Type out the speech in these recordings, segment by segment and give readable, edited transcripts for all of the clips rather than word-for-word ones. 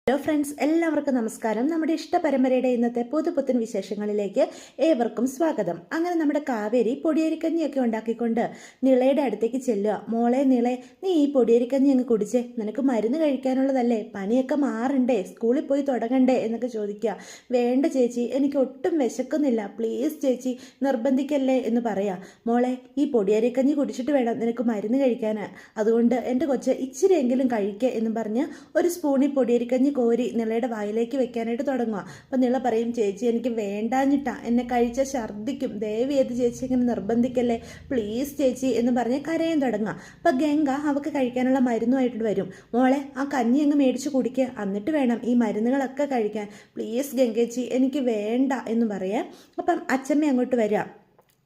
Hello friends, എല്ലാവർക്കും നമസ്കാരം. നമ്മുടെ ഇഷ്ടപരമ്പരയുടെ ഇന്നത്തെ പുതുപുത്തൻ വിശേഷങ്ങളിലേക്ക് ഏവർക്കും സ്വാഗതം. അങ്ങനെ നമ്മുടെ കാവേരി പൊടിയരിക്കഞ്ഞിയൊക്കെ ഉണ്ടാക്കിക്കൊണ്ട് നിളയുടെ അടുത്തേക്ക് ചെല്ലുക. മോളെ നിളെ, നീ ഈ പൊടിയരിക്കഞ്ഞി അങ്ങ് കുടിച്ചേ, നിനക്ക് മരുന്ന് കഴിക്കാനുള്ളതല്ലേ, പനിയൊക്കെ മാറണ്ടേ, സ്കൂളിൽ പോയി തുടങ്ങണ്ടേ എന്നൊക്കെ ചോദിക്കുക. വേണ്ട ചേച്ചി, എനിക്ക് ഒട്ടും വിശക്കുന്നില്ല, പ്ലീസ് ചേച്ചി നിർബന്ധിക്കല്ലേ എന്ന് പറയാം. മോളെ, ഈ പൊടിയരിക്കഞ്ഞി കുടിച്ചിട്ട് വേണം നിനക്ക് മരുന്ന് കഴിക്കാൻ, അതുകൊണ്ട് എൻ്റെ കൊച്ച് ഇച്ചിരിയെങ്കിലും കഴിക്കേ എന്ന് പറഞ്ഞ് ഒരു സ്പൂണിൽ പൊടിയരിക്കഞ്ഞി കോരി നിളയുടെ വായിലേക്ക് വെക്കാനായിട്ട് തുടങ്ങുക. അപ്പം നിള പറയും, ചേച്ചി എനിക്ക് വേണ്ടാഞ്ഞിട്ടാ, എന്നെ കഴിച്ച ഛർദ്ദിക്കും, ദയവേത് ചേച്ചി ഇങ്ങനെ നിർബന്ധിക്കല്ലേ, പ്ലീസ് ചേച്ചി എന്ന് പറഞ്ഞ് കരയാൻ തുടങ്ങുക. അപ്പം ഗംഗ അവൾക്ക് കഴിക്കാനുള്ള മരുന്നുമായിട്ട് വരും. മോളെ, ആ കഞ്ഞി അങ്ങ് മേടിച്ച് കുടിക്കുക, എന്നിട്ട് വേണം ഈ മരുന്നുകളൊക്കെ കഴിക്കാൻ, പ്ലീസ് ഗംഗേച്ചി എനിക്ക് വേണ്ട എന്ന് പറയാം. അപ്പം അച്ചമ്മ അങ്ങോട്ട് വരിക.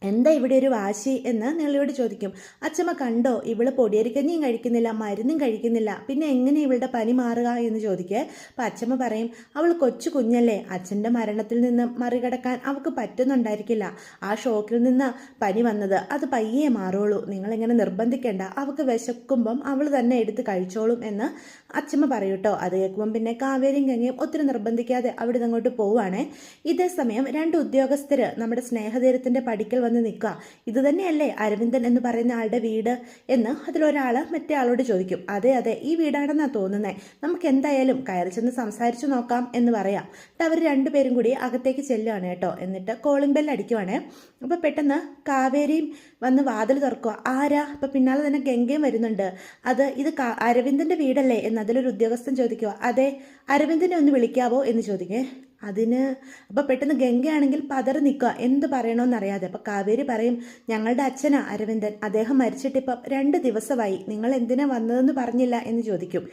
എന്താ ഇവിടെ ഒരു വാശി എന്ന് നിളയോട് ചോദിക്കും. അച്ചമ്മ കണ്ടോ, ഇവള് പൊടിയരിക്കഞ്ഞിയും കഴിക്കുന്നില്ല, മരുന്നും കഴിക്കുന്നില്ല, പിന്നെ എങ്ങനെ ഇവളുടെ പനി മാറുക എന്ന് ചോദിക്കേ. അപ്പം അച്ചമ്മ പറയും, അവൾ കൊച്ചു കുഞ്ഞല്ലേ, അച്ഛൻ്റെ മരണത്തിൽ നിന്ന് മറികടക്കാൻ അവൾക്ക് പറ്റുന്നുണ്ടായിരിക്കില്ല, ആ ഷോക്കിൽ നിന്ന് പനി വന്നത്, അത് പയ്യെ മാറുള്ളൂ, നിങ്ങളിങ്ങനെ നിർബന്ധിക്കേണ്ട, അവൾക്ക് വിശക്കുമ്പം അവൾ തന്നെ എടുത്ത് കഴിച്ചോളും എന്ന് അച്ചമ്മ പറയൂട്ടോ. അത് കേൾക്കുമ്പം പിന്നെ കാവേരിയും ഗംഗയും ഒത്തിരി നിർബന്ധിക്കാതെ അവിടെ നിന്ന് അങ്ങോട്ട് പോവുകയാണേ. ഇതേ സമയം രണ്ട് ഉദ്യോഗസ്ഥർ നമ്മുടെ സ്നേഹതീരത്തിൻ്റെ പടിക്കൽ വന്ന് നിൽക്കുക. ഇത് തന്നെയല്ലേ അരവിന്ദൻ എന്ന് പറയുന്ന ആളുടെ വീട് എന്ന് അതിലൊരാൾ മറ്റേ ആളോട് ചോദിക്കും. അതെ അതെ, ഈ വീടാണെന്നാണ് തോന്നുന്നത്, നമുക്ക് എന്തായാലും കയറി ചെന്ന് സംസാരിച്ചു നോക്കാം എന്ന് പറയാം. എന്നിട്ട് അവർ രണ്ടുപേരും കൂടി അകത്തേക്ക് ചെല്ലുകയാണ് കേട്ടോ. എന്നിട്ട് കോളിംഗ് ബെൽ അടിക്കുവാണേ. അപ്പോൾ പെട്ടെന്ന് കാവേരിയും വന്ന് വാതിൽ തുറക്കുക. ആരാ? അപ്പം പിന്നാലെ തന്നെ ഗംഗയും വരുന്നുണ്ട്. ഇത് അരവിന്ദൻ്റെ വീടല്ലേ എന്ന് അതിലൊരു ഉദ്യോഗസ്ഥൻ ചോദിക്കുക. അതെ, അരവിന്ദനെ ഒന്ന് വിളിക്കാവോ എന്ന് ചോദിക്കേ. അതിന് അപ്പം പെട്ടെന്ന് ഗംഗയാണെങ്കിൽ പതറി നിൽക്കുക, എന്ത് പറയണമെന്നറിയാതെ. അപ്പം കാവേരി പറയും, ഞങ്ങളുടെ അച്ഛനാ അരവിന്ദൻ, അദ്ദേഹം മരിച്ചിട്ടിപ്പം 2 ദിവസമായി, നിങ്ങൾ എന്തിനാ വന്നതെന്ന് പറഞ്ഞില്ല എന്ന് ചോദിക്കും.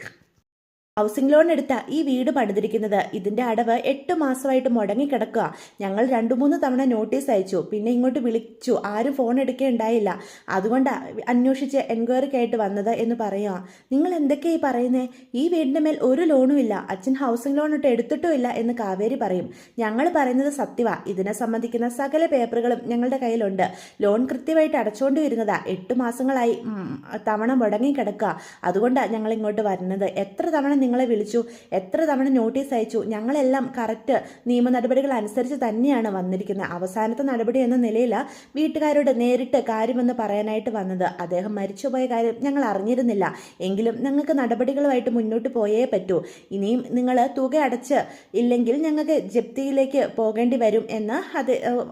ഹൗസിംഗ് ലോൺ എടുത്ത ഈ വീട് പണിതിരിക്കുന്നത്, ഇതിൻ്റെ അടവ് 8 മാസമായിട്ട് മുടങ്ങിക്കിടക്കുക, ഞങ്ങൾ 2-3 തവണ നോട്ടീസ് അയച്ചു, പിന്നെ ഇങ്ങോട്ട് വിളിച്ചു, ആരും ഫോൺ എടുക്കുകയുണ്ടായില്ല, അതുകൊണ്ടാണ് അന്വേഷിച്ച് എൻക്വയറിക്കായിട്ട് വന്നത് എന്ന് പറയുക. നിങ്ങൾ എന്തൊക്കെയായി പറയുന്നേ, ഈ വീടിൻ്റെ മേൽ ഒരു ലോണും ഇല്ല, അച്ഛൻ ഹൗസിംഗ് ലോൺ ഇട്ട് എടുത്തിട്ടും ഇല്ല എന്ന് കാവേരി പറയും. ഞങ്ങൾ പറയുന്നത് സത്യമാണ്, ഇതിനെ സംബന്ധിക്കുന്ന സകല പേപ്പറുകളും ഞങ്ങളുടെ കയ്യിലുണ്ട്, ലോൺ കൃത്യമായിട്ട് അടച്ചുകൊണ്ട് വരുന്നതാ, 8 മാസങ്ങളായി തവണ മുടങ്ങിക്കിടക്കുക, അതുകൊണ്ടാണ് ഞങ്ങൾ ഇങ്ങോട്ട് വരുന്നത്. എത്ര തവണ നിങ്ങളെ വിളിച്ചു, എത്ര തവണ നോട്ടീസ് അയച്ചു, ഞങ്ങളെല്ലാം കറക്റ്റ് നിയമ നടപടികൾ അനുസരിച്ച് തന്നെയാണ് വന്നിരിക്കുന്നത്. അവസാനത്തെ നടപടി എന്ന നിലയിൽ വീട്ടുകാരോട് നേരിട്ട് കാര്യമെന്ന് പറയാനായിട്ട് വന്നത്. അദ്ദേഹം മരിച്ചുപോയ കാര്യം ഞങ്ങൾ അറിഞ്ഞിരുന്നില്ല, എങ്കിലും ഞങ്ങൾക്ക് നടപടികളുമായിട്ട് മുന്നോട്ട് പോയേ പറ്റൂ, ഇനിയും നിങ്ങൾ തുക അടച്ച് ഇല്ലെങ്കിൽ ഞങ്ങൾക്ക് ജപ്തിയിലേക്ക് പോകേണ്ടി വരും എന്ന്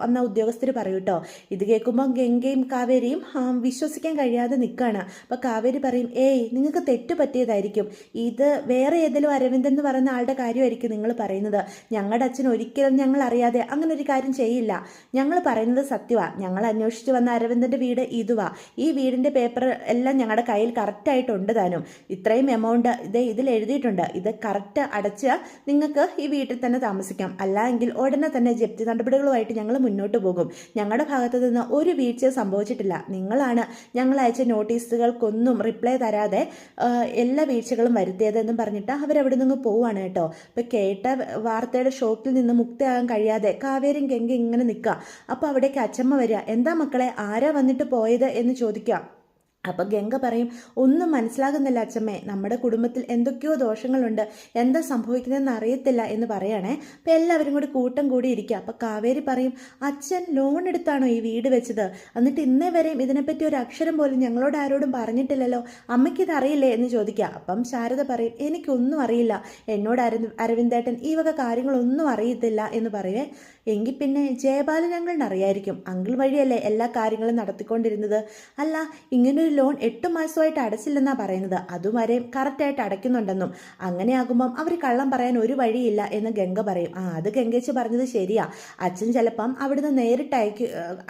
വന്ന ഉദ്യോഗസ്ഥർ പറയൂട്ടോ. ഇത് കേൾക്കുമ്പോൾ ഗംഗയും കാവേരിയും വിശ്വസിക്കാൻ കഴിയാതെ നിൽക്കുകയാണ്. അപ്പോൾ കാവേരി പറയും, ഏയ് നിങ്ങൾക്ക് തെറ്റ് പറ്റിയതായിരിക്കും, ഇത് വേറെ ഏതെങ്കിലും അരവിന്ദൻ എന്ന് പറയുന്ന ആളുടെ കാര്യമായിരിക്കും നിങ്ങൾ പറയുന്നത്, ഞങ്ങളുടെ അച്ഛൻ ഒരിക്കലും ഞങ്ങൾ അറിയാതെ അങ്ങനെ ഒരു കാര്യം ചെയ്യില്ല, ഞങ്ങൾ പറയുന്നത് സത്യമാണ്, ഞങ്ങൾ അന്വേഷിച്ച് വന്ന അരവിന്ദൻ്റെ വീട് ഇതുവാ, ഈ വീടിൻ്റെ പേപ്പർ എല്ലാം ഞങ്ങളുടെ കയ്യിൽ കറക്റ്റായിട്ടുണ്ട് താനും, ഇത്രയും എമൗണ്ട് ഇതിൽ എഴുതിയിട്ടുണ്ട്, ഇത് കറക്റ്റ് അടച്ച് നിങ്ങൾക്ക് ഈ വീട്ടിൽ തന്നെ താമസിക്കാം, അല്ല എങ്കിൽ ഉടനെ തന്നെ ജപ്തി നടപടികളുമായിട്ട് ഞങ്ങൾ മുന്നോട്ട് പോകും, ഞങ്ങളുടെ ഭാഗത്തു നിന്ന് ഒരു വീഴ്ച സംഭവിച്ചിട്ടില്ല, നിങ്ങളാണ് ഞങ്ങൾ അയച്ച നോട്ടീസുകൾക്കൊന്നും റിപ്ലൈ തരാതെ എല്ലാ വീഴ്ചകളും വരുത്തിയതെന്നും പറഞ്ഞിട്ട് അവരവിടെ നിന്ന് പോവുകയാണ് കേട്ടോ. ഇപ്പം കേട്ട വാർത്തയുടെ ഷോക്കിൽ നിന്ന് മുക്തിയാകാൻ കഴിയാതെ കാവേരിയും ഗംഗ ഇങ്ങനെ നിൽക്കുക. അപ്പോൾ അവിടേക്ക് അച്ചമ്മ വരിക. എന്താ മക്കളെ, ആരാ വന്നിട്ട് പോയത് എന്ന് ചോദിക്കുക. അപ്പം ഗംഗ പറയും, ഒന്നും മനസ്സിലാകുന്നില്ല അച്ഛമ്മേ, നമ്മുടെ കുടുംബത്തിൽ എന്തൊക്കെയോ ദോഷങ്ങളുണ്ട്, എന്താ സംഭവിക്കുന്നതെന്ന് അറിയത്തില്ല എന്ന് പറയണേ. അപ്പം എല്ലാവരും കൂടി കൂട്ടം കൂടി ഇരിക്കുക. അപ്പം കാവേരി പറയും, അച്ഛൻ ലോൺ എടുത്താണോ ഈ വീട് വെച്ചത്, എന്നിട്ട് ഇന്നേ വരെയും ഇതിനെപ്പറ്റി ഒരു അക്ഷരം പോലും ഞങ്ങളോട് ആരോടും പറഞ്ഞിട്ടില്ലല്ലോ, അമ്മയ്ക്കിത് അറിയില്ലേ എന്ന് ചോദിക്കുക. അപ്പം ശാരദ പറയും, എനിക്കൊന്നും അറിയില്ല, എന്നോട് അരവിന്ദേട്ടൻ ഈ വക കാര്യങ്ങളൊന്നും അറിയത്തില്ല എന്ന് പറയേ. എങ്കിൽ പിന്നെ ജയപാലൻ അങ്കിളിന് അറിയായിരിക്കും, അങ്കിൾ വഴിയല്ലേ എല്ലാ കാര്യങ്ങളും നടത്തിക്കൊണ്ടിരുന്നത്, അല്ല ഇങ്ങനൊരു ലോൺ 8 മാസമായിട്ട് അടച്ചില്ലെന്നാണ് പറയുന്നത്, അതുവരെ കറക്റ്റായിട്ട് അടയ്ക്കുന്നുണ്ടെന്നും, അങ്ങനെയാകുമ്പം അവർ കള്ളം പറയാൻ ഒരു വഴിയില്ല എന്ന് ഗംഗ പറയും. അത് ഗംഗേച്ച് പറഞ്ഞത് ശരിയാ, അച്ഛൻ ചിലപ്പം അവിടുന്ന് നേരിട്ട്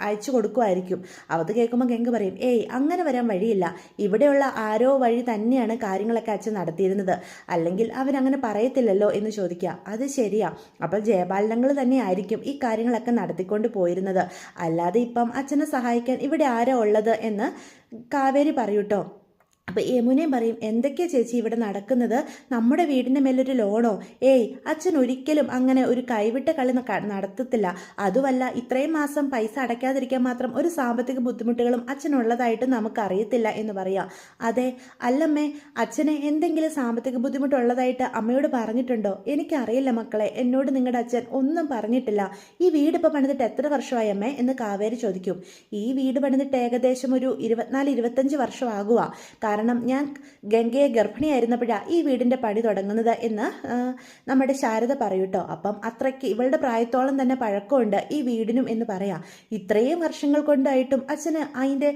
അയച്ചു കൊടുക്കുമായിരിക്കും. അത് കേൾക്കുമ്പോൾ ഗംഗ പറയും, ഏയ് അങ്ങനെ വരാൻ വഴിയില്ല, ഇവിടെയുള്ള ആരോ വഴി തന്നെയാണ് കാര്യങ്ങളൊക്കെ അച്ഛൻ നടത്തിയിരുന്നത്, അല്ലെങ്കിൽ അവരങ്ങനെ പറയത്തില്ലല്ലോ എന്ന് ചോദിക്കുക. അത് ശരിയാ, അപ്പം ജയപാലനങ്ങൾ തന്നെ ആയിരിക്കും ഈ കാര്യങ്ങളൊക്കെ നടത്തിക്കൊണ്ട് പോയിരുന്നത്, അല്ലാതെ ഇപ്പം അച്ഛനെ സഹായിക്കാൻ ഇവിടെ ആരാ ഉള്ളത് എന്ന് കാവേരി പറയൂട്ടോ. അപ്പോൾ യമുനയും പറയും, എന്തൊക്കെയാ ചേച്ചി ഇവിടെ നടക്കുന്നത്? നമ്മുടെ വീടിൻ്റെ മേലൊരു ലോണോ? ഏയ്, അച്ഛൻ ഒരിക്കലും അങ്ങനെ ഒരു കൈവിട്ട കളി നടത്തത്തില്ല. അതുമല്ല, ഇത്രയും മാസം പൈസ അടയ്ക്കാതിരിക്കാൻ മാത്രം ഒരു സാമ്പത്തിക ബുദ്ധിമുട്ടുകളും അച്ഛനുള്ളതായിട്ട് നമുക്കറിയത്തില്ല എന്ന് പറയാം. അതെ, അല്ലമ്മേ, അച്ഛന് എന്തെങ്കിലും സാമ്പത്തിക ബുദ്ധിമുട്ടുള്ളതായിട്ട് അമ്മയോട് പറഞ്ഞിട്ടുണ്ടോ? എനിക്കറിയില്ല മക്കളെ, എന്നോട് നിങ്ങളുടെ അച്ഛൻ ഒന്നും പറഞ്ഞിട്ടില്ല. ഈ വീട് ഇപ്പോൾ പണിതിട്ട് എത്ര വർഷമായി അമ്മേ എന്ന് കാവേരി ചോദിക്കും. ഈ വീട് പണിതിട്ട് ഏകദേശം ഒരു 24-25 വർഷമാകുക. കാരണം ഞാൻ ഗംഗയെ ഗർഭിണിയായിരുന്നപ്പോഴാണ് ഈ വീടിൻ്റെ പണി തുടങ്ങുന്നത് എന്ന് നമ്മുടെ ശാരദ പറയൂട്ടോ. അപ്പം അത്രയ്ക്ക് ഇവളുടെ പ്രായത്തോളം തന്നെ പഴക്കമുണ്ട് ഈ വീടിനും എന്ന് പറയാം. ഇത്രയും വർഷങ്ങൾ കൊണ്ടായിട്ടും അച്ഛന് അതിൻ്റെ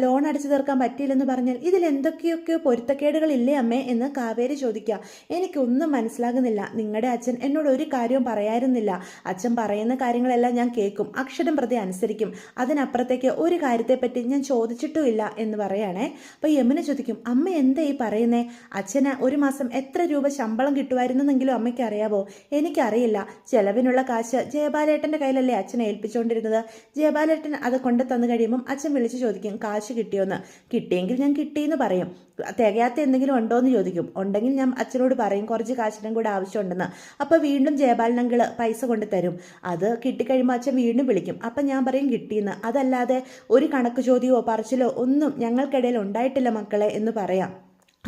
ലോൺ അടച്ചു തീർക്കാൻ പറ്റിയില്ലെന്ന് പറഞ്ഞാൽ ഇതിൽ എന്തൊക്കെയൊക്കെയോ പൊരുത്തക്കേടുകളില്ലേ അമ്മേ എന്ന് കാവേരി ചോദിക്കുക. എനിക്കൊന്നും മനസ്സിലാകുന്നില്ല. നിങ്ങളുടെ അച്ഛൻ എന്നോട് ഒരു കാര്യവും പറയായിരുന്നില്ല. അച്ഛൻ പറയുന്ന കാര്യങ്ങളെല്ലാം ഞാൻ കേൾക്കും, അക്ഷരം പ്രതി അനുസരിക്കും. അതിനപ്പുറത്തേക്ക് ഒരു കാര്യത്തെപ്പറ്റി ഞാൻ ചോദിച്ചിട്ടുമില്ല എന്ന് പറയുകയാണേ. അപ്പോൾ യമുന ചോദിക്കും, അമ്മ എന്താ ഈ പറയുന്നേ? അച്ഛന് ഒരു മാസം എത്ര രൂപ ശമ്പളം കിട്ടുമായിരുന്നെങ്കിലും അമ്മയ്ക്ക് അറിയാവോ? എനിക്കറിയില്ല. ചെലവിനുള്ള കാശ് ജയബാലേട്ടൻ്റെ കയ്യിലല്ലേ അച്ഛനെ ഏൽപ്പിച്ചുകൊണ്ടിരുന്നത്. ജയബാലേട്ടൻ അത് കൊണ്ട് തന്നു കഴിയുമ്പം അച്ഛൻ വിളിച്ച് ചോദിക്കും, കാശ് കിട്ടിയോന്ന്. കിട്ടിയെങ്കിൽ ഞാൻ കിട്ടിയെന്ന് പറയും. തികയാത്ത എന്തെങ്കിലും ഉണ്ടോ എന്ന് ചോദിക്കും. ഉണ്ടെങ്കിൽ ഞാൻ അച്ഛനോട് പറയും കുറച്ച് കാശിനും കൂടെ ആവശ്യമുണ്ടെന്ന്. അപ്പോൾ വീണ്ടും ജയബാലനങ്കിൾ പൈസ കൊണ്ട് തരും. അത് കിട്ടിക്കഴിയുമ്പോൾ അച്ഛൻ വീണ്ടും വിളിക്കും. അപ്പം ഞാൻ പറയും കിട്ടിയെന്ന്. അതല്ലാതെ ഒരു കണക്ക് ചോദ്യമോ പറച്ചിലോ ഒന്നും ഞങ്ങൾക്കിടയിൽ ഉണ്ടായിട്ടില്ല മക്കളെ എന്ന് പറയാം.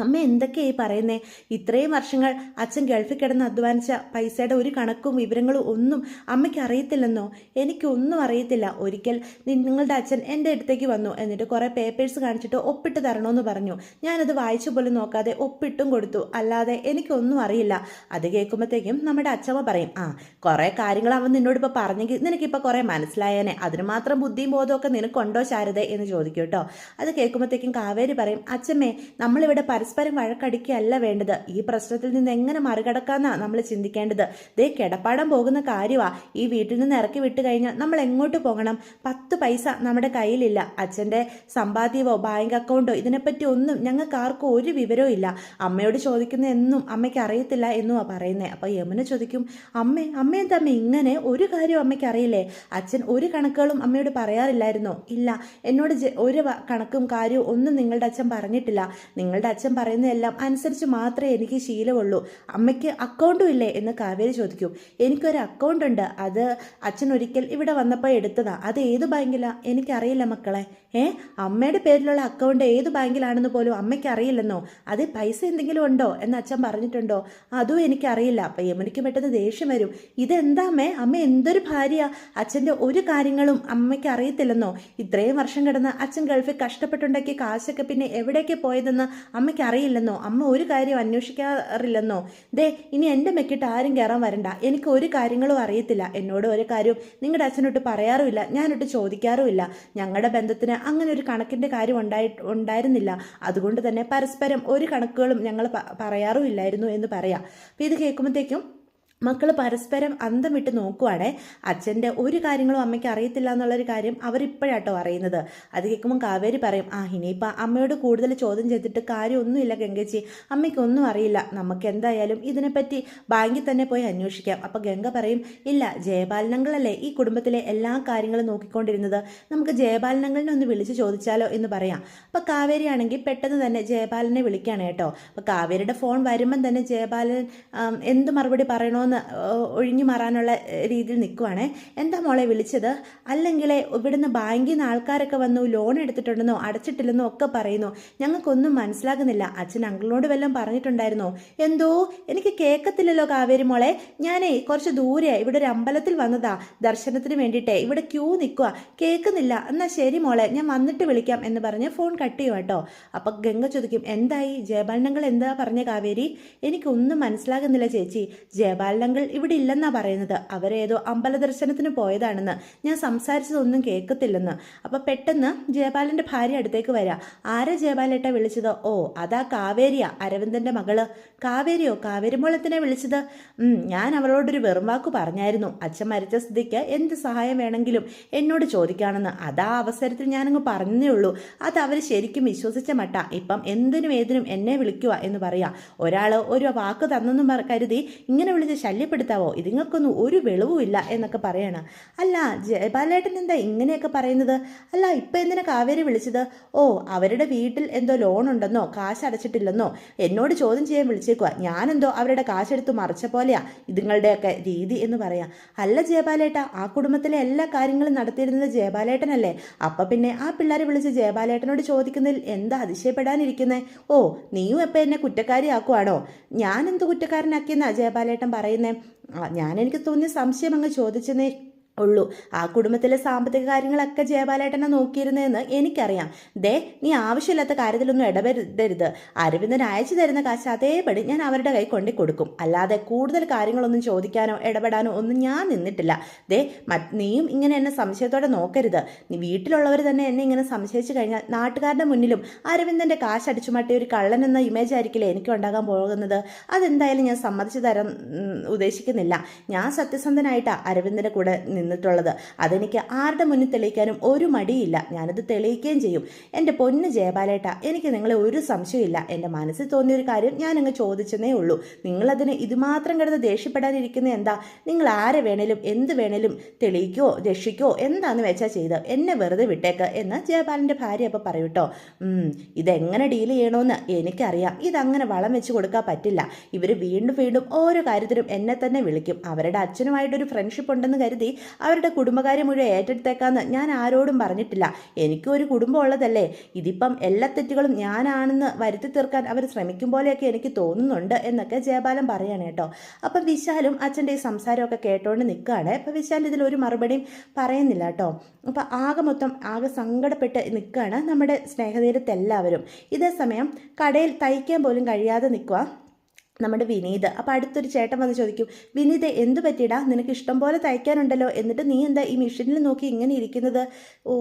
അമ്മ എന്തൊക്കെയാ ഈ പറയുന്നേ? ഇത്രയും വർഷങ്ങൾ അച്ഛൻ ഗൾഫിൽ കിടന്ന് അധ്വാനിച്ച പൈസയുടെ ഒരു കണക്കും വിവരങ്ങളും ഒന്നും അമ്മയ്ക്ക് അറിയത്തില്ലെന്നോ? എനിക്കൊന്നും അറിയത്തില്ല. ഒരിക്കൽ നിങ്ങളുടെ അച്ഛൻ എൻ്റെ അടുത്തേക്ക് വന്നു. എന്നിട്ട് കുറേ പേപ്പേഴ്സ് കാണിച്ചിട്ട് ഒപ്പിട്ട് തരണമെന്ന് പറഞ്ഞു. ഞാനത് വായിച്ചു പോലും നോക്കാതെ ഒപ്പിട്ടും കൊടുത്തു. അല്ലാതെ എനിക്കൊന്നും അറിയില്ല. അത് കേൾക്കുമ്പോഴത്തേക്കും നമ്മുടെ അച്ഛമ്മ പറയും, കുറേ കാര്യങ്ങൾ അവൻ നിന്നോടിപ്പോൾ പറഞ്ഞെങ്കിൽ നിനക്കിപ്പോൾ കുറേ മനസ്സിലായേനെ. അതിന് മാത്രം ബുദ്ധിയും ബോധമൊക്കെ നിനക്കുണ്ടോ ശാരദ എന്ന് ചോദിക്കും കേട്ടോ. അത് കേൾക്കുമ്പോഴത്തേക്കും കാവേരി പറയും, അച്ഛമ്മേ, നമ്മളിവിടെ പരസ്പരം വഴക്കടിക്കുകയല്ല വേണ്ടത്. ഈ പ്രശ്നത്തിൽ നിന്ന് എങ്ങനെ മറികടക്കാമെന്നാണ് നമ്മൾ ചിന്തിക്കേണ്ടത്. ദേ കിടപ്പാടം പോകുന്ന കാര്യമാണ്. ഈ വീട്ടിൽ നിന്ന് ഇറക്കി വിട്ട് കഴിഞ്ഞാൽ നമ്മൾ എങ്ങോട്ട് പോകണം? 10 പൈസ നമ്മുടെ കയ്യിലില്ല. അച്ഛൻ്റെ സമ്പാദ്യമോ ബാങ്ക് അക്കൗണ്ടോ ഇതിനെപ്പറ്റി ഒന്നും ഞങ്ങൾക്ക് ആർക്കും ഒരു വിവരവും ഇല്ല. അമ്മയോട് ചോദിക്കുന്ന എന്നും അമ്മയ്ക്ക് അറിയത്തില്ല എന്നുമാണ് പറയുന്നത്. അപ്പോൾ യമുന ചോദിക്കും, അമ്മ എന്താ ഇങ്ങനെ? ഒരു കാര്യവും അമ്മയ്ക്ക് അറിയില്ലേ? അച്ഛൻ ഒരു കണക്കുകളും അമ്മയോട് പറയാറില്ലായിരുന്നോ? ഇല്ല, എന്നോട് ഒരു കണക്കും കാര്യവും ഒന്നും നിങ്ങളുടെ അച്ഛൻ പറഞ്ഞിട്ടില്ല. നിങ്ങളുടെ അച്ഛൻ പറയുന്നതെല്ലാം അനുസരിച്ച് മാത്രമേ എനിക്ക് ശീലമുള്ളൂ. അമ്മയ്ക്ക് അക്കൗണ്ടും ഇല്ലേ എന്ന് കാവേരി ചോദിക്കും. എനിക്കൊരു അക്കൗണ്ട് ഉണ്ട്. അത് അച്ഛൻ ഒരിക്കൽ ഇവിടെ വന്നപ്പോൾ എടുത്തതാ. അത് ഏത് ബാങ്കിലാണ് എനിക്കറിയില്ല മക്കളെ. അമ്മയുടെ പേരിലുള്ള അക്കൗണ്ട് ഏത് ബാങ്കിലാണെന്ന് പോലും അമ്മയ്ക്ക് അറിയില്ലെന്നോ? അത് പൈസ എന്തെങ്കിലും ഉണ്ടോ എന്ന് അച്ഛൻ പറഞ്ഞിട്ടുണ്ടോ? അതും എനിക്കറിയില്ല. അപ്പം യമുനയ്ക്ക് പെട്ടെന്ന് ദേഷ്യം വരും. ഇതെന്താ അമ്മ എന്തൊരു ഭാര്യ? അച്ഛൻ്റെ ഒരു കാര്യങ്ങളും അമ്മയ്ക്ക് അറിയത്തില്ലെന്നോ? ഇത്രയും വർഷം കിടന്ന് അച്ഛൻ ഗൾഫിൽ കഷ്ടപ്പെട്ടുണ്ടാക്കിയ കാശൊക്കെ പിന്നെ എവിടേക്ക് പോയതെന്ന് അമ്മയ്ക്ക് അറിയില്ലെന്നോ? അമ്മ ഒരു കാര്യം അന്വേഷിക്കാറില്ലെന്നോ? ദേ, ഇനി എൻ്റെ മെക്കിട്ട് ആരും കയറാൻ വരണ്ട. എനിക്ക് ഒരു കാര്യങ്ങളും അറിയത്തില്ല. എന്നോട് ഒരു കാര്യവും നിങ്ങളുടെ അച്ഛനോട്ട് പറയാറുമില്ല, ഞാനൊട്ട് ചോദിക്കാറുമില്ല. ഞങ്ങളുടെ ബന്ധത്തിന് അങ്ങനെ ഒരു കണക്കിൻ്റെ കാര്യം ഉണ്ടായിരുന്നില്ല. അതുകൊണ്ട് തന്നെ പരസ്പരം ഒരു കണക്കുകളും ഞങ്ങൾ പറയാറുമില്ലായിരുന്നു എന്ന് പറയാം. അപ്പോൾ ഇത് കേൾക്കുമ്പോഴത്തേക്കും മക്കൾ പരസ്പരം അന്തം വിട്ട് നോക്കുവാണേ. അച്ഛൻ്റെ ഒരു കാര്യങ്ങളും അമ്മയ്ക്ക് അറിയത്തില്ല എന്നുള്ളൊരു കാര്യം അവരിപ്പോഴാട്ടോ അറിയുന്നത്. അത് കേൾക്കുമ്പോൾ കാവേരി പറയും, ഇനിയിപ്പോൾ അമ്മയോട് കൂടുതൽ ചോദ്യം ചെയ്തിട്ട് കാര്യമൊന്നുമില്ല ഗംഗച്ചി, അമ്മയ്ക്കൊന്നും അറിയില്ല. നമുക്ക് എന്തായാലും ഇതിനെപ്പറ്റി ബാങ്കിൽ തന്നെ പോയി അന്വേഷിക്കാം. അപ്പോൾ ഗംഗ പറയും, ഇല്ല, ജയപാലനങ്ങളല്ലേ ഈ കുടുംബത്തിലെ എല്ലാ കാര്യങ്ങളും നോക്കിക്കൊണ്ടിരുന്നത്. നമുക്ക് ജയപാലനങ്ങളിനെ ഒന്ന് വിളിച്ച് ചോദിച്ചാലോ എന്ന് പറയാം. അപ്പോൾ കാവേരി ആണെങ്കിൽ പെട്ടെന്ന് തന്നെ ജയപാലനെ വിളിക്കുകയാണ് കേട്ടോ. അപ്പോൾ കാവേരിയുടെ ഫോൺ വരുമ്പം തന്നെ ജയപാലൻ എന്ത് മറുപടി പറയണമെന്ന് ഒഴിഞ്ഞു മാറാനുള്ള രീതിയിൽ നിൽക്കുവാണേ. എന്താ മോളെ വിളിച്ചത്? അല്ലെങ്കിൽ ഇവിടുന്ന് ബാങ്കിൽ നിന്ന് ആൾക്കാരൊക്കെ വന്നു ലോൺ എടുത്തിട്ടുണ്ടെന്നോ അടച്ചിട്ടില്ലെന്നോ ഒക്കെ പറയുന്നു. ഞങ്ങൾക്കൊന്നും മനസ്സിലാകുന്നില്ല. അച്ഛൻ അങ്കിളിനോട് വല്ലതും പറഞ്ഞിട്ടുണ്ടായിരുന്നോ? എന്തോ എനിക്ക് കേൾക്കത്തില്ലല്ലോ കാവേരി മോളെ. ഞാനേ കുറച്ച് ദൂരെ ഇവിടെ ഒരു അമ്പലത്തിൽ വന്നതാ ദർശനത്തിന് വേണ്ടിയിട്ടേ. ഇവിടെ ക്യൂ നിൽക്കുക, കേൾക്കുന്നില്ല. എന്നാൽ ശരി മോളെ, ഞാൻ വന്നിട്ട് വിളിക്കാം എന്ന് പറഞ്ഞ് ഫോൺ കട്ട് ചെയ്യും കേട്ടോ. അപ്പം ഗംഗ ചോദിക്കും, എന്തായി ജയപാലനങ്ങൾ എന്താ പറഞ്ഞ കാവേരി? എനിക്കൊന്നും മനസ്സിലാകുന്നില്ല ചേച്ചി. ജയപാലനങ്ങൾ ഇവിടെ ഇല്ലെന്നാ പറയുന്നത്. അവരേതോ അമ്പല ദർശനത്തിന് പോയതാണെന്ന്. ഞാൻ സംസാരിച്ചതൊന്നും കേൾക്കത്തില്ലെന്ന്. അപ്പം പെട്ടെന്ന് ജയപാലൻ്റെ ഭാര്യ അടുത്തേക്ക് വരാം. ആരാ ജയപാലേട്ട വിളിച്ചത്? ഓ, അതാ കാവേരിയാ, അരവിന്ദൻ്റെ മകള്. കാവേരിയോ? കാവേരി മോളത്തിനെ വിളിച്ചത്? ഞാൻ അവളോടൊരു വെറും വാക്ക് പറഞ്ഞായിരുന്നു. അച്ഛൻ മരിച്ച സ്ഥിതിക്ക് എന്ത് സഹായം വേണമെങ്കിലും എന്നോട് ചോദിക്കാണെന്ന്. അതാ അവസരത്തിൽ ഞാനങ്ങ് പറഞ്ഞേ ഉള്ളൂ. അത് അവർ ശരിക്കും വിശ്വസിച്ച മട്ട. ഇപ്പം എന്തിനും ഏതിനും എന്നെ വിളിക്കുക എന്ന് പറയാം. ഒരാൾ ഒരു വാക്ക് തന്നെന്നും കരുതി ഇങ്ങനെ വിളിച്ച് ശല്യപ്പെടുത്താവോ? ഇതിങ്ങൾക്കൊന്നും ഒരു വെളിവുമില്ല എന്നൊക്കെ പറയണം. അല്ല ജയപാലേട്ടൻ എന്താ ഇങ്ങനെയൊക്കെ പറയുന്നത്? അല്ല ഇപ്പം എന്തിനാ കാവേരി വിളിച്ചത്? ഓ, അവരുടെ വീട്ടിൽ എന്തോ ലോൺ ഉണ്ടെന്നോ കാശ് അടച്ചിട്ടില്ലെന്നോ എന്നോട് ചോദ്യം ചെയ്യാൻ വിളിച്ചേക്കുക. ഞാനെന്തോ അവരുടെ കാശെടുത്ത് മറിച്ച പോലെയാ ഇതുങ്ങളുടെയൊക്കെ രീതി എന്ന് പറയാം. അല്ല ജയപാലേട്ട, ആ കുടുംബത്തിലെ എല്ലാ കാര്യങ്ങളും നടത്തിയിരുന്നത് ജയപാലേട്ടനല്ലേ? അപ്പം പിന്നെ ആ പിള്ളേരെ വിളിച്ച് ജയപാലേട്ടനോട് ചോദിക്കുന്നതിൽ എന്താ അതിശയപ്പെടാനിരിക്കുന്നേ? ഓ, നീയും എപ്പം എന്നെ കുറ്റക്കാരിയാക്കുവാണോ? ഞാൻ എന്ത് കുറ്റക്കാരനാക്കിയെന്നാ ജയപാലേട്ടൻ പറയുന്നേ? എനിക്ക് തോന്നിയ സംശയം അങ്ങ് ചോദിച്ചെന്നേ ഉള്ളൂ. ആ കുടുംബത്തിലെ സാമ്പത്തിക കാര്യങ്ങളൊക്കെ ജയപാലേട്ടനെ നോക്കിയിരുന്നതെന്ന് എനിക്കറിയാം. ദേ, നീ ആവശ്യമില്ലാത്ത കാര്യത്തിലൊന്നും ഇടപെടരുത്. അരവിന്ദൻ അയച്ചു തരുന്ന കാശ് അതേപടി ഞാൻ അവരുടെ കൈ കൊണ്ടു കൊടുക്കും. അല്ലാതെ കൂടുതൽ കാര്യങ്ങളൊന്നും ചോദിക്കാനോ ഇടപെടാനോ ഒന്നും ഞാൻ നിന്നിട്ടില്ല. ദേ, നീയും ഇങ്ങനെ എന്നെ സംശയത്തോടെ നോക്കരുത്. നീ വീട്ടിലുള്ളവർ തന്നെ എന്നെ ഇങ്ങനെ സംശയിച്ചു കഴിഞ്ഞാൽ നാട്ടുകാരുടെ മുന്നിലും അരവിന്ദൻ്റെ കാശ് അടിച്ചു മാട്ടിയ ഒരു കള്ളൻ എന്ന ഇമേജ് ആയിരിക്കില്ലേ എനിക്ക് ഉണ്ടാകാൻ പോകുന്നത്. അതെന്തായാലും ഞാൻ സമ്മതിച്ചു തരാൻ ഉദ്ദേശിക്കുന്നില്ല. ഞാൻ സത്യസന്ധനായിട്ടാണ് അരവിന്ദൻ്റെ കൂടെ നിന്നിട്ടുള്ളത്. അതെനിക്ക് ആരുടെ മുന്നിൽ തെളിയിക്കാനും ഒരു മടിയില്ല. ഞാനത് തെളിയിക്കുകയും ചെയ്യും. എൻ്റെ പൊന്ന് ജയപാലേട്ട, എനിക്ക് നിങ്ങളെ ഒരു സംശയമില്ല. എൻ്റെ മനസ്സിൽ തോന്നിയൊരു കാര്യം ഞാൻ അങ്ങ് ചോദിച്ചെന്നേ ഉള്ളൂ. നിങ്ങളതിന് ഇതുമാത്രം കിടന്ന് ദേഷ്യപ്പെടാനിരിക്കുന്ന എന്താ? നിങ്ങൾ ആരെ വേണേലും എന്ത് വേണേലും തെളിയിക്കോ രക്ഷിക്കോ എന്താന്ന് വെച്ചാൽ ചെയ്ത് എന്നെ വെറുതെ വിട്ടേക്ക് എന്ന് ജയപാലൻ്റെ ഭാര്യ അപ്പോൾ പറയൂട്ടോ. ഇതെങ്ങനെ ഡീൽ ചെയ്യണമെന്ന് എനിക്കറിയാം. ഇതങ്ങനെ വളം വെച്ച് കൊടുക്കാൻ പറ്റില്ല. ഇവർ വീണ്ടും വീണ്ടും ഓരോ കാര്യത്തിനും എന്നെ തന്നെ വിളിക്കും. അവരുടെ അച്ഛനുമായിട്ടൊരു ഫ്രണ്ട്ഷിപ്പ് ഉണ്ടെന്ന് കരുതി അവരുടെ കുടുംബകാര്യം മുഴുവൻ ഏറ്റെടുത്തേക്കാന്ന് ഞാൻ ആരോടും പറഞ്ഞിട്ടില്ല. എനിക്കും ഒരു കുടുംബം ഉള്ളതല്ലേ. ഇതിപ്പം എല്ലാ തെറ്റുകളും ഞാനാണെന്ന് വരുത്തി തീർക്കാൻ അവർ ശ്രമിക്കും പോലെയൊക്കെ എനിക്ക് തോന്നുന്നുണ്ട് എന്നൊക്കെ ജയപാലൻ പറയാണ് കേട്ടോ. അപ്പം വിശാലും അച്ഛൻ്റെ ഈ സംസാരമൊക്കെ കേട്ടോണ്ട് നിൽക്കുകയാണ്. അപ്പം വിശാൽ ഇതിലൊരു മറുപടിയും പറയുന്നില്ല കേട്ടോ. അപ്പം ആകെ സങ്കടപ്പെട്ട് നിൽക്കുകയാണ് നമ്മുടെ സ്നേഹതീരത്തെല്ലാവരും. ഇതേ സമയം കടയിൽ തയ്ക്കാൻ പോലും കഴിയാതെ നിൽക്കുക നമ്മുടെ വിനീത്. അപ്പോൾ അടുത്തൊരു ചേട്ടൻ വന്ന് ചോദിക്കും, വിനീത് എന്തു പറ്റിയിടാ? നിനക്ക് ഇഷ്ടം പോലെ തയ്ക്കാനുണ്ടല്ലോ, എന്നിട്ട് നീ എന്താ ഈ മെഷീനിൽ നോക്കി ഇങ്ങനെ ഇരിക്കുന്നത്? ഓ,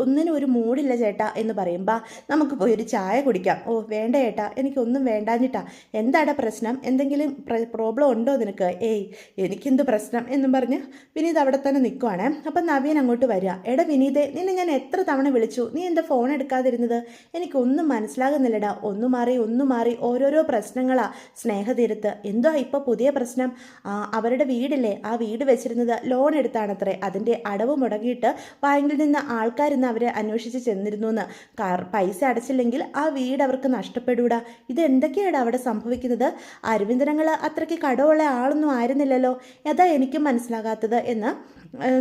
ഒന്നിനും ഒരു മൂടില്ല ചേട്ടാ എന്ന് പറയുമ്പോൾ നമുക്ക് പോയി ഒരു ചായ കുടിക്കാം. ഓ വേണ്ട ചേട്ടാ, എനിക്കൊന്നും വേണ്ടാഞ്ഞിട്ടാ. എന്താടാ പ്രശ്നം? എന്തെങ്കിലും പ്രോബ്ലം ഉണ്ടോ നിനക്ക്? ഏയ്, എനിക്കെന്ത് പ്രശ്നം എന്നും പറഞ്ഞ് വിനീത് അവിടെ തന്നെ നിൽക്കുവാണ്. അപ്പം നവീൻ അങ്ങോട്ട് വരിക. എടാ വിനീതേ, നിന്നെ ഞാൻ എത്ര തവണ വിളിച്ചു, നീ എന്താ ഫോൺ എടുക്കാതിരുന്നത്? എനിക്കൊന്നും മനസ്സിലാകുന്നില്ലടാ. ഒന്നു മാറി ഓരോരോ പ്രശ്നങ്ങളാ സ്നേഹതീരത്ത്. എന്തോ ഇപ്പോൾ പുതിയ പ്രശ്നം? അവരുടെ വീടില്ലേ, ആ വീട് വെച്ചിരുന്നത് ലോൺ എടുത്താണത്രേ. അതിൻ്റെ അടവ് മുടങ്ങിയിട്ട് ബാങ്കിൽ നിന്ന് ആൾക്കാരിന്ന് അവരെ അന്വേഷിച്ച് ചെന്നിരുന്നു എന്ന്. പൈസ അടച്ചില്ലെങ്കിൽ ആ വീട് അവർക്ക് നഷ്ടപ്പെടൂടാ. ഇതെന്തൊക്കെയാണ് അവിടെ സംഭവിക്കുന്നത്? അരവിന്ദനങ്ങൾ അത്രയ്ക്ക് കടമുള്ള ആളൊന്നും ആയിരുന്നില്ലല്ലോ. അതാ എനിക്കും മനസ്സിലാകാത്തത് എന്ന്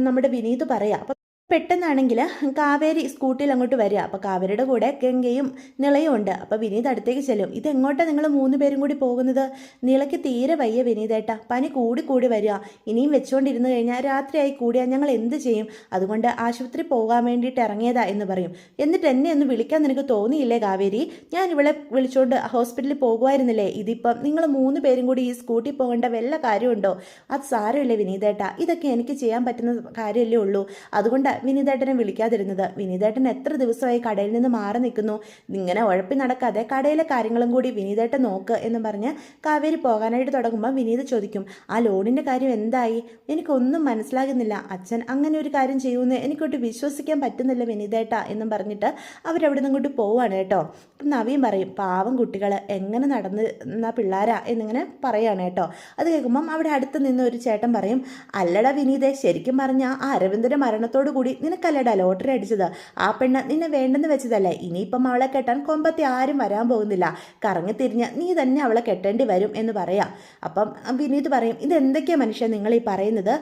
നമ്മുടെ വിനീത് പറയാം. പെട്ടെന്നാണെങ്കിൽ കാവേരി സ്കൂട്ടിയിൽ അങ്ങോട്ട് വരിക. അപ്പോൾ കാവേരിയുടെ കൂടെ ഗംഗയും നിളയും ഉണ്ട്. അപ്പോൾ വിനീത് അടുത്തേക്ക് ചെല്ലും. ഇതെങ്ങോട്ടാണ് നിങ്ങൾ 3 പേരും കൂടി പോകുന്നത്? നിളയ്ക്ക് തീരെ വയ്യ വിനീതേട്ടാ, പനി കൂടി വരിക. ഇനിയും വെച്ചുകൊണ്ടിരുന്ന് കഴിഞ്ഞാൽ രാത്രിയായി കൂടിയാൽ ഞങ്ങൾ എന്ത് ചെയ്യും? അതുകൊണ്ട് ആശുപത്രി പോകാൻ വേണ്ടിയിട്ട് ഇറങ്ങിയതാ എന്ന് പറയും. എന്നിട്ട് എന്നെ ഒന്ന് വിളിക്കാൻ നിനക്ക് തോന്നിയില്ലേ കാവേരി? ഞാൻ ഇവളെ വിളിച്ചുകൊണ്ട് ഹോസ്പിറ്റലിൽ പോകുമായിരുന്നില്ലേ? ഇതിപ്പം നിങ്ങൾ 3 പേരും കൂടി ഈ സ്കൂട്ടി പോകേണ്ട വല്ല കാര്യമുണ്ടോ? അത് സാരമില്ലേ വിനീതേട്ടാ, ഇതൊക്കെ എനിക്ക് ചെയ്യാൻ പറ്റുന്ന കാര്യമല്ലേ ഉള്ളൂ. അതുകൊണ്ട് വിനീതേട്ടനെ വിളിക്കാതിരുന്നത്. വിനീതേട്ടൻ എത്ര ദിവസമായി കടയിൽ നിന്ന് മാറി നിൽക്കുന്നു. ഇങ്ങനെ ഉഴപ്പി നടക്കാതെ കടയിലെ കാര്യങ്ങളും കൂടി വിനീതേട്ടൻ നോക്ക് എന്ന് പറഞ്ഞ് കാവേരി പോകാനായിട്ട് തുടങ്ങുമ്പോൾ വിനീത് ചോദിക്കും, ആ ലോണിൻ്റെ കാര്യം എന്തായി? എനിക്കൊന്നും മനസ്സിലാകുന്നില്ല. അച്ഛൻ അങ്ങനെ ഒരു കാര്യം ചെയ്യുമെന്ന് എനിക്കൊട്ട് വിശ്വസിക്കാൻ പറ്റുന്നില്ല വിനീതേട്ട എന്നും പറഞ്ഞിട്ട് അവരവിടെ നിന്ന് ഇങ്ങോട്ട് പോവാണ് കേട്ടോ. അപ്പം നവീൻ പറയും, പാവം കുട്ടികൾ എങ്ങനെ നടന്ന പിള്ളേരാ എന്നിങ്ങനെ പറയാണ് കേട്ടോ. അത് കേൾക്കുമ്പം അവിടെ അടുത്ത് നിന്ന് ഒരു ചേട്ടൻ പറയും, അല്ലടാ വിനീതേ, ശരിക്കും പറഞ്ഞാൽ ആ അരവിന്ദൻ്റെ മരണത്തോടു കൂടി നിനക്കല്ലടാ ലോട്ടറി അടിച്ചത്. ആ പെണ്ണ് നിന്നെ വേണ്ടെന്ന് വെച്ചതല്ലേ. ഇനിയിപ്പം അവളെ കെട്ടാൻ കൊമ്പത്തി ആരും വരാൻ പോകുന്നില്ല. കറങ്ങി തിരിഞ്ഞ് നീ തന്നെ അവളെ കെട്ടേണ്ടി വരും എന്ന് പറയാം. അപ്പം വിനീത് പറയും, ഇതെന്തൊക്കെയാണ് മനുഷ്യൻ നിങ്ങൾ ഈ പറയുന്നത്?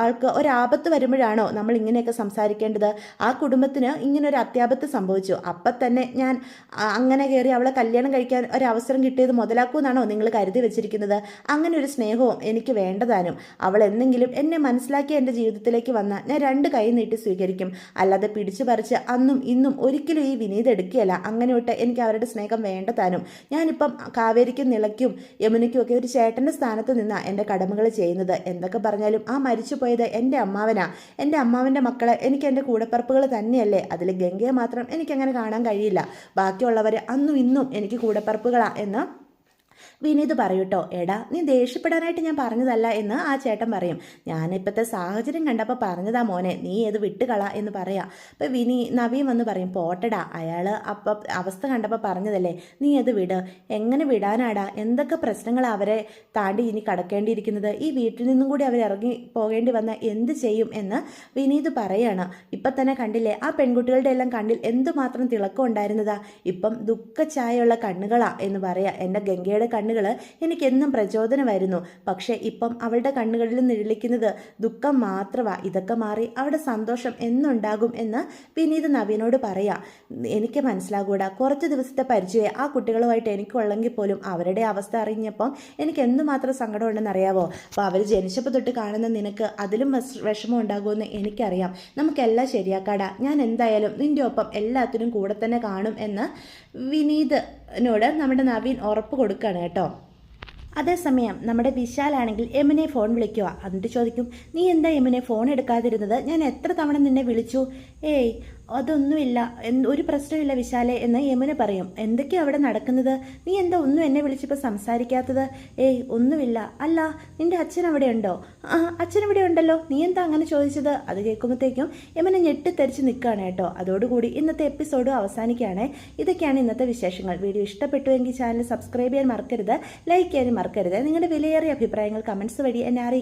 ആൾക്ക് ഒരാപത്ത് വരുമ്പോഴാണോ നമ്മൾ ഇങ്ങനെയൊക്കെ സംസാരിക്കേണ്ടത്? ആ കുടുംബത്തിന് ഇങ്ങനൊരു അത്യാപത്ത് സംഭവിച്ചു, അപ്പം തന്നെ ഞാൻ അങ്ങനെ കയറി അവളെ കല്യാണം കഴിക്കാൻ ഒരവസരം കിട്ടിയത് മുതലാക്കുമെന്നാണോ നിങ്ങൾ കരുതി വെച്ചിരിക്കുന്നത്? അങ്ങനെ ഒരു സ്നേഹവും എനിക്ക് വേണ്ടതാനും. അവൾ എന്തെങ്കിലും എന്നെ മനസ്സിലാക്കി എൻ്റെ ജീവിതത്തിലേക്ക് വന്നാൽ ഞാൻ 2 കൈ നീട്ടി സ്വീകരിക്കും. അല്ലാതെ പിടിച്ചു പറിച്ച് അന്നും ഇന്നും ഒരിക്കലും ഈ വിനീത് എടുക്കുകയല്ല. അങ്ങനെ വിട്ട് എനിക്ക് അവരുടെ സ്നേഹം വേണ്ടതാനും. ഞാനിപ്പം കാവേരിക്കും നിളയ്ക്കും യമുനയ്ക്കും ഒക്കെ ഒരു ചേട്ടൻ്റെ സ്ഥാനത്ത് നിന്നാണ് എൻ്റെ കടമകൾ ചെയ്യുന്നത്. എന്തൊക്കെ പറഞ്ഞാലും ആ മരിച്ചു പോയത് എൻ്റെ അമ്മാവനാ. എൻ്റെ അമ്മാവൻ്റെ മക്കളെ എനിക്ക് എൻ്റെ കൂടപ്പറപ്പുകൾ തന്നെയല്ലേ. അതിൽ ഗംഗയെ മാത്രം എനിക്കങ്ങനെ കാണാൻ കഴിയില്ല. ബാക്കിയുള്ളവർ അന്നും ഇന്നും എനിക്ക് കൂടപ്പറപ്പുകളാ എന്ന് വിനീത് പറയൂട്ടോ, എടാ നീ ദേഷ്യപ്പെടാനായിട്ട് ഞാൻ പറഞ്ഞതല്ല എന്ന് ആ ചേട്ടൻ പറയും. ഞാനിപ്പോഴത്തെ സാഹചര്യം കണ്ടപ്പോൾ പറഞ്ഞതാ മോനെ, നീ ഏത് വിട്ടുകള എന്ന് പറയാം. അപ്പോൾ നവീൻ വന്ന് പറയും, പോട്ടടാ അയാൾ അപ്പം അവസ്ഥ കണ്ടപ്പോൾ പറഞ്ഞതല്ലേ, നീ അത് വിട്. എങ്ങനെ വിടാനാടാ, എന്തൊക്കെ പ്രശ്നങ്ങളാണ് അവരെ താണ്ടി ഇനി കടക്കേണ്ടിയിരിക്കുന്നത്, ഈ വീട്ടിൽ നിന്നും കൂടി അവർ ഇറങ്ങി പോകേണ്ടി വന്ന എന്ത് ചെയ്യും എന്ന് വിനീത് പറയാണ്. ഇപ്പം തന്നെ കണ്ടില്ലേ ആ പെൺകുട്ടികളുടെ എല്ലാം കണ്ണിൽ എന്തുമാത്രം തിളക്കം ഉണ്ടായിരുന്നതാ, ഇപ്പം ദുഃഖഛായുള്ള കണ്ണുകളാ എന്ന് പറയാം. എൻ്റെ ഗംഗയുടെ കണ്ണുകൾ എനിക്കെന്നും പ്രചോദനമായിരുന്നു, പക്ഷേ ഇപ്പം അവളുടെ കണ്ണുകളിൽ നിഴലിക്കുന്നത് ദുഃഖം മാത്രമാണ്. ഇതൊക്കെ മാറി അവിടെ സന്തോഷം എന്നുണ്ടാകും എന്ന് വിനീത് നവീനോട് പറയാം. എനിക്ക് മനസ്സിലാകൂടാ, കുറച്ച് ദിവസത്തെ പരിചയം ആ കുട്ടികളുമായിട്ട് എനിക്കുള്ളെങ്കിൽ പോലും അവരുടെ അവസ്ഥ അറിഞ്ഞപ്പം എനിക്ക് എന്തുമാത്രം സങ്കടമുണ്ടെന്ന് അറിയാവോ. അപ്പോൾ അവർ ജനിച്ചപ്പോൾ തൊട്ട് കാണുന്ന നിനക്ക് അതിലും വിഷമം ഉണ്ടാകുമെന്ന് എനിക്കറിയാം. നമുക്കെല്ലാം ശരിയാക്കാടാ, ഞാൻ എന്തായാലും നിൻ്റെ ഒപ്പം എല്ലാത്തിനും കൂടെ തന്നെ കാണും എന്ന് വിനീതിനോട് നമ്മുടെ നവീൻ ഉറപ്പ് കൊടുക്കുകയാണ് കേട്ടോ. അതേസമയം നമ്മുടെ വിശാലാണെങ്കിൽ എമിനെ ഫോൺ വിളിക്കുക. എന്നിട്ട് ചോദിക്കും, നീ എന്താ എമിനെ ഫോൺ എടുക്കാതിരുന്നത്, ഞാൻ എത്ര തവണ നിന്നെ വിളിച്ചു. ഏയ് അതൊന്നുമില്ല, ഒരു പ്രശ്നമില്ല വിശാലെ എന്ന് യമുന പറയും. എന്തൊക്കെയാണ് അവിടെ നടക്കുന്നത്, നീ എന്താ ഒന്നും എന്നെ വിളിച്ചപ്പോൾ സംസാരിക്കാത്തത്. ഏയ് ഒന്നുമില്ല. അല്ല നിന്റെ അച്ഛൻ അവിടെ ഉണ്ടോ? ആ അച്ഛൻ ഇവിടെ ഉണ്ടല്ലോ, നീ എന്താ അങ്ങനെ ചോദിച്ചത്. അത് കേൾക്കുമ്പോഴത്തേക്കും യമുന ഞെട്ടിത്തെറിച്ച് നിൽക്കുകയാണ് കേട്ടോ. അതോടുകൂടി ഇന്നത്തെ എപ്പിസോഡും അവസാനിക്കുകയാണ്. ഇതൊക്കെയാണ് ഇന്നത്തെ വിശേഷങ്ങൾ. വീഡിയോ ഇഷ്ടപ്പെട്ടുവെങ്കിൽ ചാനൽ സബ്സ്ക്രൈബ് ചെയ്യാൻ മറക്കരുത്, ലൈക്ക് ചെയ്യാനും മറക്കരുത്. നിങ്ങളുടെ വിലയേറിയ അഭിപ്രായങ്ങൾ കമൻസ് വഴി എന്നെ അറിയിക്കുക.